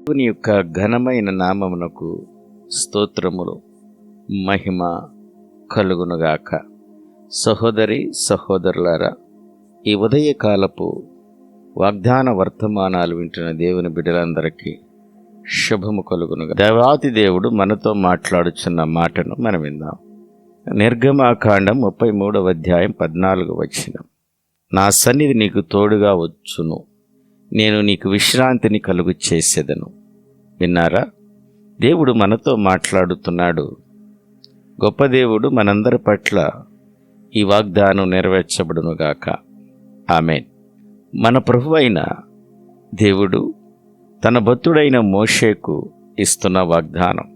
దేవుని యొక్క ఘనమైన నామమునకు స్తోత్రములు, మహిమ కలుగునుగాక. సహోదరి సహోదరులారా, ఈ ఉదయకాలపు వాగ్దాన వర్తమానాలు వింటున్న దేవుని బిడ్డలందరికీ శుభము కలుగునుగా. దేవాతి దేవుడు మనతో మాట్లాడుచున్న మాటను మనం విందాం. నిర్గమాకాండం 33వ అధ్యాయం 14వ వచనం. నా సన్నిధి నీకు తోడుగా వచ్చును, నేను నీకు విశ్రాంతిని కలుగు చేసేదను. విన్నారా? దేవుడు మనతో మాట్లాడుతున్నాడు. గొప్ప దేవుడు మనందరి పట్ల ఈ వాగ్దానం నెరవేర్చబడునుగాక. ఆమేన్. మన ప్రభువైన దేవుడు తన భక్తుడైన మోషేకు ఇస్తున్న వాగ్దానం.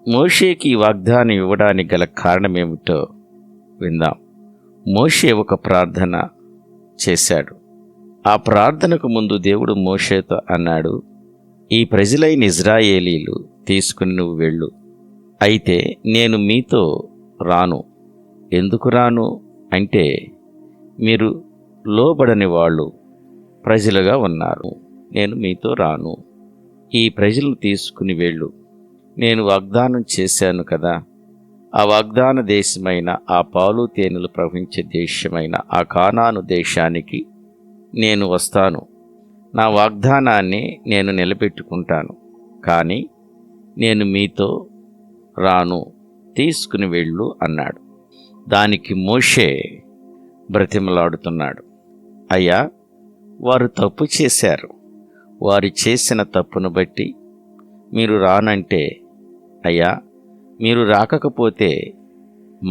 మోషేకి ఈ వాగ్దానం ఇవ్వడానికి గల కారణమేమిటో విందాం. మోషే ఒక ప్రార్థన చేశాడు. ఆ ప్రార్థనకు ముందు దేవుడు మోషేతో అన్నాడు, ఈ ప్రజలైన ఇజ్రాయేలీలు తీసుకుని నువ్వు వెళ్ళు, అయితే నేను మీతో రాను. ఎందుకు రాను అంటే, మీరు లోబడని వాళ్ళు ప్రజలుగా ఉన్నారు, నేను మీతో రాను. ఈ ప్రజలను తీసుకుని వెళ్ళు. నేను వాగ్దానం చేశాను కదా, ఆ వాగ్దాన దేశమైన, ఆ పాలు తేనెలు ప్రవహించే దేశమైన ఆ కానాను దేశానికి నేను వస్తాను. నా వాగ్దానాన్ని నేను నిలబెట్టుకుంటాను, కానీ నేను మీతో రాను, తీసుకుని వెళ్ళు అన్నాడు. దానికి మోషే బ్రతిమలాడుతున్నాడు, అయ్యా, వారు తప్పు చేశారు. వారు చేసిన తప్పును బట్టి మీరు రానంటే, అయ్యా, మీరు రాకపోతే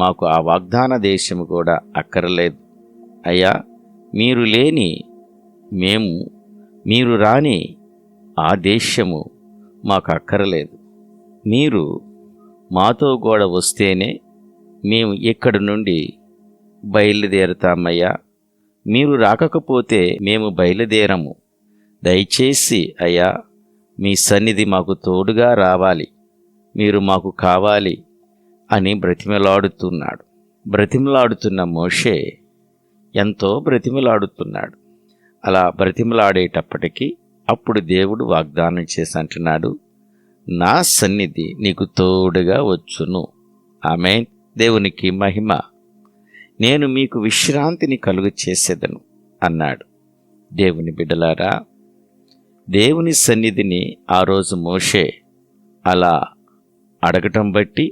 మాకు ఆ వాగ్దాన దేశము కూడా అక్కరలేదు. అయ్యా, మీరు లేని మీరు రాని ఆ దేశము మాకు అక్కరలేదు. మీరు మాతో కూడా వస్తేనే మేము ఇక్కడి నుండి బయలుదేరుతామయ్యా. మీరు రాకపోతే మేము బయలుదేరము. దయచేసి అయ్యా, మీ సన్నిధి మాకు తోడుగా రావాలి, మీరు మాకు కావాలి అని బ్రతిమలాడుతున్నాడు. బ్రతిమలాడుతున్న మోషే ఎంతో బ్రతిమలాడుతున్నాడు. అలా బ్రతిమలాడేటప్పటికీ అప్పుడు దేవుడు వాగ్దానం చేసి అంటున్నాడు, నా సన్నిధి నీకు తోడుగా వచ్చును. ఆమేన్. దేవునికి మహిమ. నేను మీకు విశ్రాంతిని కలుగు చేసేదను అన్నాడు. దేవుని బిడ్డలారా, దేవుని సన్నిధిని ఆ రోజు మోషే అలా అడగటం బట్టి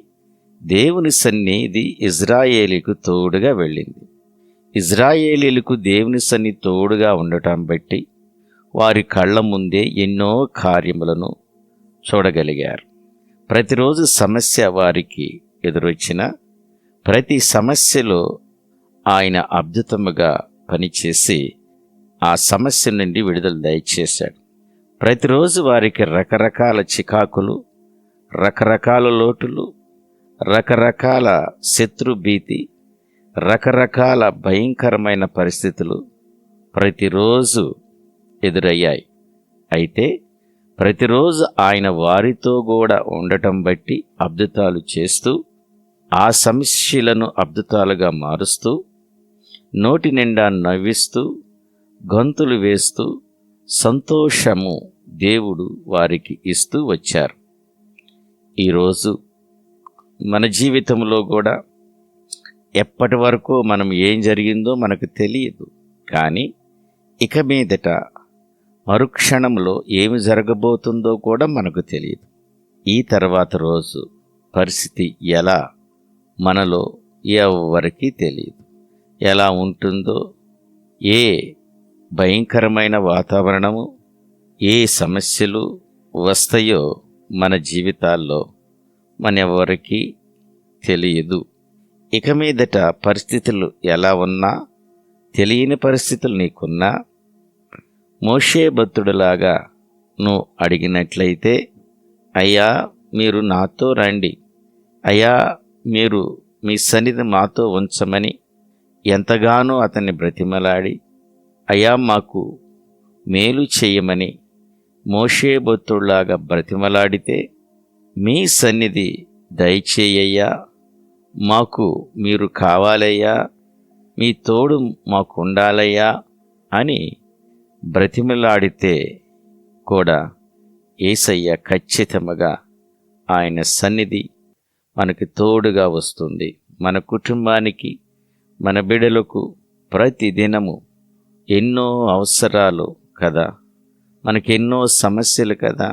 దేవుని సన్నిధి ఇజ్రాయేలీకు తోడుగా వెళ్ళింది. ఇజ్రాయేలీలకు దేవుని సన్నిధి తోడుగా ఉండటం బట్టి వారి కళ్ళ ముందే ఎన్నో కార్యములను చూడగలిగారు. ప్రతిరోజు సమస్య వారికి ఎదురొచ్చిన ప్రతి సమస్యలో ఆయన అద్భుతముగా పనిచేసి ఆ సమస్య నుండి విడుదల దయచేశాడు. ప్రతిరోజు వారికి రకరకాల చికాకులు, రకరకాల లోటులు, రకరకాల శత్రు భీతి, రకరకాల భయంకరమైన పరిస్థితులు ప్రతిరోజు ఎదురయ్యాయి. అయితే ప్రతిరోజు ఆయన వారితో కూడా ఉండటం బట్టి అద్భుతాలు చేస్తూ, ఆ సమస్యలను అద్భుతాలుగా మారుస్తూ, నోటి నిండా నవ్విస్తూ, గంతులు వేస్తూ సంతోషము దేవుడు వారికి ఇస్తూ వచ్చారు. ఈరోజు మన జీవితంలో కూడా ఎప్పటి వరకు మనం ఏం జరిగిందో మనకు తెలియదు, కానీ ఇక మీదట మరుక్షణంలో ఏమి జరగబోతుందో కూడా మనకు తెలియదు. ఈ తర్వాత రోజు పరిస్థితి ఎలా మనలో ఎవరికీ తెలియదు. ఎలా ఉంటుందో, ఏ భయంకరమైన వాతావరణము, ఏ సమస్యలు వస్తాయో మన జీవితాల్లో మనెవరికీ తెలియదు. ఇక మీదట పరిస్థితులు ఎలా ఉన్నా, తెలియని పరిస్థితులు నీకున్నా, మోషే భక్తుడిలాగా నువ్వు అడిగినట్లయితే, అయ్యా, మీరు నాతో రండి, అయ్యా, మీరు మీ సన్నిధి మాతో ఉంచమని ఎంతగానో అతన్ని బ్రతిమలాడి, అయ్యా, మాకు మేలు చేయమని మోషే భక్తుడిలాగా బ్రతిమలాడితే, మీ సన్నిధి దయచేయ్యా, మాకు మీరు కావాలయ్యా, మీ తోడు మాకు ఉండాలయ్యా అని బ్రతిమలాడితే కూడా యేసయ్య ఖచ్చితంగా ఆయన సన్నిధి మనకి తోడుగా వస్తుంది. మన కుటుంబానికి, మన బిడ్డలకు ప్రతిదినము ఎన్నో అవసరాలు కదా, మనకెన్నో సమస్యలు కదా.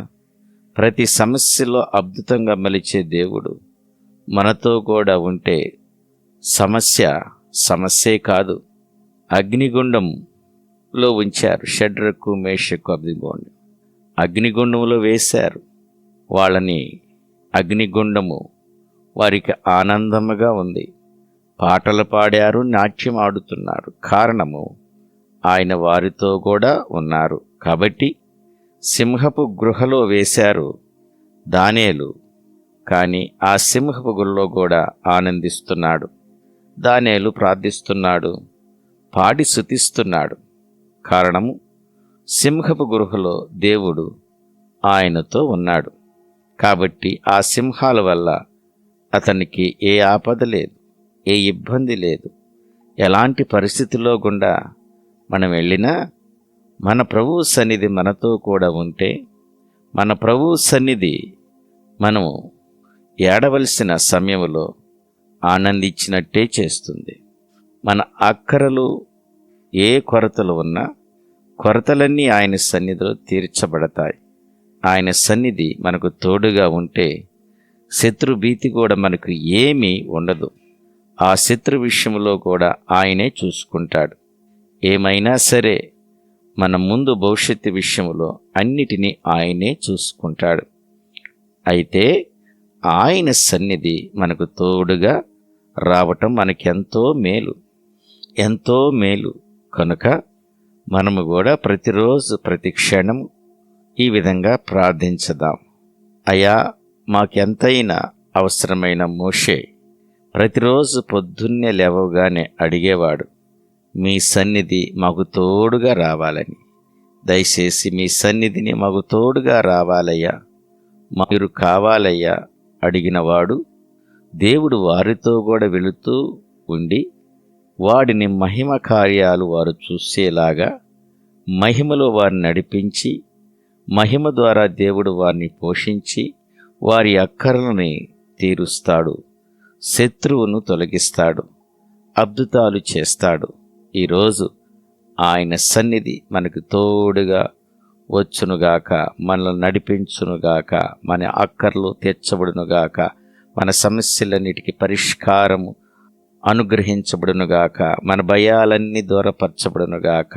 ప్రతి సమస్యలో అద్భుతంగా మలిచే దేవుడు మనతో కూడా ఉంటే సమస్యే కాదు. అగ్నిగుండంలో ఉంచారు షడ్రకు, మేషకు, అబేద్నెగోను. అగ్నిగుండంలో వేశారు వాళ్ళని. అగ్నిగుండము వారికి ఆనందముగా ఉంది. పాటలు పాడారు, నాట్యం ఆడుతున్నారు. కారణము ఆయన వారితో కూడా ఉన్నారు కాబట్టి. సింహపు గృహలో వేశారు దానియేలు, కానీ ఆ సింహపు గుహలో కూడా ఆనందిస్తున్నాడు. దానియేలు ప్రార్థిస్తున్నాడు, పాడి స్తుతిస్తున్నాడు. కారణము సింహపు గృహలో దేవుడు ఆయనతో ఉన్నాడు కాబట్టి. ఆ సింహాల వల్ల అతనికి ఏ ఆపద లేదు, ఏ ఇబ్బంది లేదు. ఎలాంటి పరిస్థితిలో గుండా మనం వెళ్ళినా మన ప్రభువు సన్నిధి మనతో కూడా ఉంటే, మన ప్రభువు సన్నిధి మనము ఏడవలసిన సమయంలో ఆనందించినట్టే చేస్తుంది. మన అక్కరలు ఏ కొరతలు ఉన్నా కొరతలన్నీ ఆయన సన్నిధిలో తీర్చబడతాయి. ఆయన సన్నిధి మనకు తోడుగా ఉంటే శత్రు భీతి కూడా మనకు ఏమీ ఉండదు. ఆ శత్రు విషయంలో కూడా ఆయనే చూసుకుంటాడు. ఏమైనా సరే మన ముందు భవిష్యత్తు విషయంలో అన్నిటినీ ఆయనే చూసుకుంటాడు. అయితే ఆయన సన్నిధి మనకు తోడుగా రావటం మనకెంతో మేలు, ఎంతో మేలు. కనుక మనము కూడా ప్రతిరోజు, ప్రతి క్షణం ఈ విధంగా ప్రార్థించదాం. అయ్యా, మాకెంతైనా అవసరమైన మోషే ప్రతిరోజు పొద్దున్నే లేవగానే అడిగేవాడు, మీ సన్నిధి మాకు తోడుగా రావాలని. దయచేసి మీ సన్నిధిని మాకు తోడుగా రావాలయ్యా, మీరు కావాలయ్యా అడిగినవాడు దేవుడు వారితో కూడా వెళుతూ ఉండి వాడిని మహిమ కార్యాలు వారు చూసేలాగా మహిమలో వారిని నడిపించి, మహిమ ద్వారా దేవుడు వారిని పోషించి వారి అక్కరలని తీరుస్తాడు, శత్రువును తొలగిస్తాడు, అద్భుతాలు చేస్తాడు. ఈరోజు ఆయన సన్నిధి మనకు తోడుగా వచ్చునుగాక, మనల్ని నడిపించునుగాక, మన అక్కర్లు తీర్చబడునుగాక, మన సమస్యలన్నిటికీ పరిష్కారము అనుగ్రహించబడునుగాక, మన భయాలన్నీ దూరపరచబడునుగాక,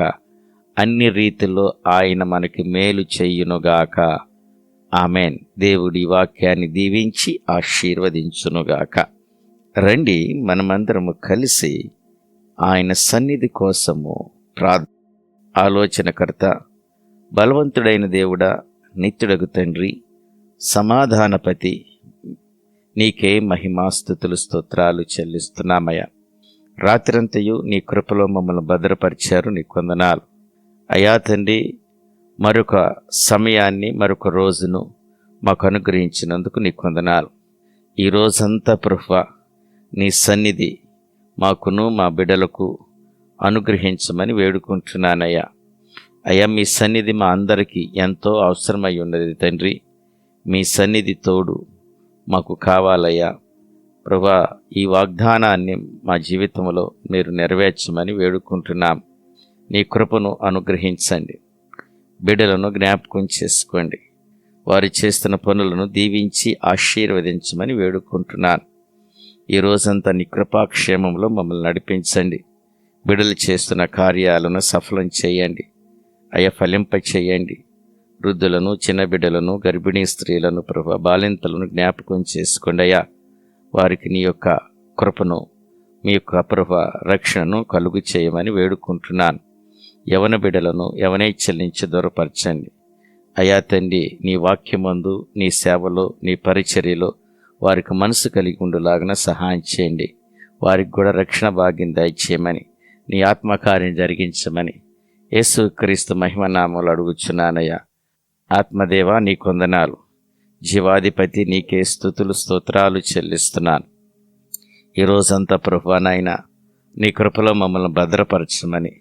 అన్ని రీతిలో ఆయన మనకి మేలు చెయ్యునుగాక. ఆమెన్. దేవుడి వాక్యాన్ని దీవించి ఆశీర్వదించునుగాక. రండి, మనమందరము కలిసి ఆయన సన్నిధి కోసము ఆలోచనకర్త, బలవంతుడైన దేవుడా, నిత్యుడగు తండ్రి, సమాధానపతి, నీకే మహిమాస్తుతులు, స్తోత్రాలు చెల్లిస్తున్నామయ్యా. రాత్రంతయు నీ కృపలో మమ్మల్ని భద్రపరిచారు, నీ వందనాలు అయ్యా తండ్రి. మరొక సమయాన్ని, మరొక రోజును మాకు అనుగ్రహించినందుకు నీ వందనాలు. ఈ రోజంతా ప్రభువా నీ సన్నిధి మాకును మా బిడ్డలకు అనుగ్రహించమని వేడుకుంటున్నానయ్యా. అయ్యా, మీ సన్నిధి మా అందరికీ ఎంతో అవసరమై ఉన్నది తండ్రి. మీ సన్నిధి తోడు మాకు కావాలయ్యా ప్రభువా. ఈ వాగ్దానాన్ని మా జీవితంలో మీరు నెరవేర్చమని వేడుకుంటున్నాం. నీ కృపను అనుగ్రహించండి. బిడ్డలను జ్ఞాపకం చేసుకోండి. వారు చేస్తున్న పనులను దీవించి ఆశీర్వదించమని వేడుకుంటున్నాను. ఈ రోజంతా నీ కృపాక్షేమంలో మమ్మల్ని నడిపించండి. బిడ్డలు చేస్తున్న కార్యాలను సఫలం చేయండి అయ్యా, ఫలింప చేయండి. వృద్ధులను, చిన్న బిడ్డలను, గర్భిణీ స్త్రీలను ప్రభువా, బాలింతలను జ్ఞాపకం చేసుకోండి అయ్యా. వారికి నీ యొక్క కృపను, మీ యొక్క ప్రభువా రక్షణను కలుగు చేయమని వేడుకుంటున్నాను. యవన బిడ్డలను యవనేచ్ఛల నుంచి దూరపరచండి అయ్యా తండ్రి. నీ వాక్యమందు, నీ సేవలో, నీ పరిచర్యలో వారికి మనసు కలిగి ఉండులాగా సహాయం చేయండి. వారికి కూడా రక్షణ భాగ్యం దయచేయమని, నీ ఆత్మకార్యం జరిగించమని యేసుక్రీస్తు మహిమనామములో అడుగుచున్నానయ్యా. ఆత్మదేవా నీ వందనాలు. జీవాధిపతి నీకే స్తుతులు, స్తోత్రాలు చెల్లిస్తున్నాను. ఈరోజంతా ప్రభువా నాయనా నీ కృపలో మమ్మల్ని భద్రపరచమని,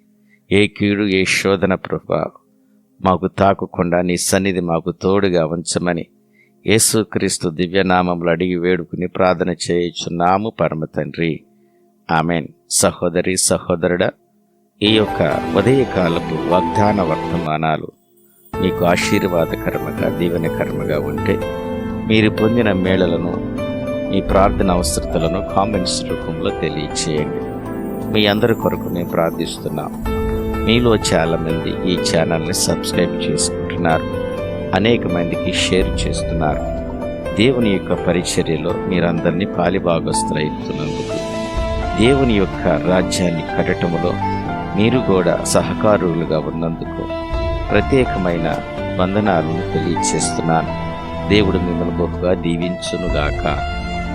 ఏ కీడు, ఏ శోధన ప్రభువా మాకు తాకకుండా నీ సన్నిధి మాకు తోడుగా ఉంచమని యేసుక్రీస్తు దివ్యనామములు అడిగి వేడుకుని ప్రార్థన చేయుచున్నాము పరమ తండ్రి. ఆమెన్. సహోదరి సహోదరుడా, ఈ యొక్క ఉదయకాలపు వాగ్దాన వర్తమానాలు మీకు ఆశీర్వాదకరముగా దీవెనకరముగా ఉంటే మీరు పొందిన మేళలను, మీ ప్రార్థన అవసరతలను కామెంట్స్ రూపంలో తెలియచేయండి. మీ అందరి కొరకు నేను ప్రార్థిస్తున్నాం. మీలో చాలామంది ఈ ఛానల్ని సబ్స్క్రైబ్ చేసుకుంటున్నారు, అనేక మందికి షేర్ చేస్తున్నారు. దేవుని యొక్క పరిచర్యలో మీరందరినీ పాలిభాగస్తులైతున్నందుకు, దేవుని యొక్క రాజ్యాన్ని కట్టటములో మీరు కూడా సహకారులుగా ఉన్నందుకు ప్రత్యేకమైన వందనాలను తెలియచేస్తున్నాను. దేవుడు మిమ్మల్ని బహుగా దీవించునుగాక.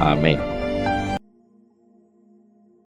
ఆమేన్.